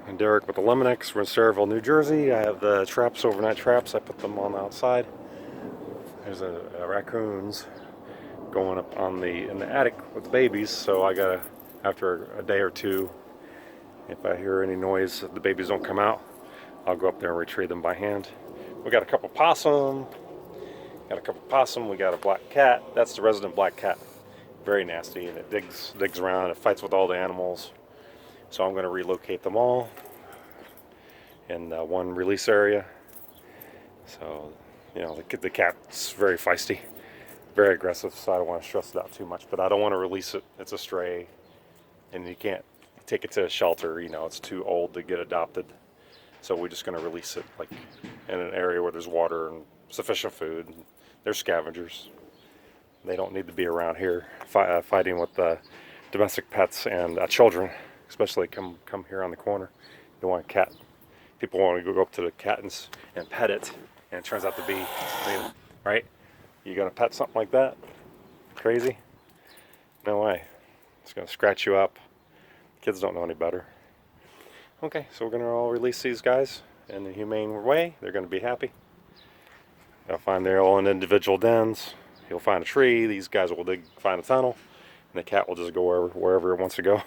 And Derek with Eliminex. We're in Sayreville, New Jersey. I have the traps, overnight traps. I put them on the outside. There's a raccoons going up on in the attic with the babies. So I gotta, after a day or two, if I hear any noise, the babies don't come out, I'll go up there and retrieve them by hand. We got a couple possum. We got a black cat. That's the resident black cat. Very nasty, and it digs around. It fights with all the animals. So I'm going to relocate them all in one release area. So, you know, the cat's very feisty, very aggressive, so I don't want to stress it out too much. But I don't want to release it. It's a stray, and you can't take it to a shelter. You know, it's too old to get adopted. So we're just going to release it like in an area where there's water and sufficient food. They're scavengers. They don't need to be around here fighting with domestic pets and children, especially come here on the corner. You want a cat. People want to go up to the cat and pet it, and it turns out to be, right? You gonna pet something like that? Crazy? No way. It's gonna scratch you up. Kids don't know any better. Okay, so we're gonna all release these guys in a humane way. They're gonna be happy. They'll find their own individual dens. He'll find a tree. These guys will find a tunnel, and the cat will just go wherever it wants to go. All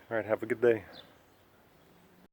right, have a good day.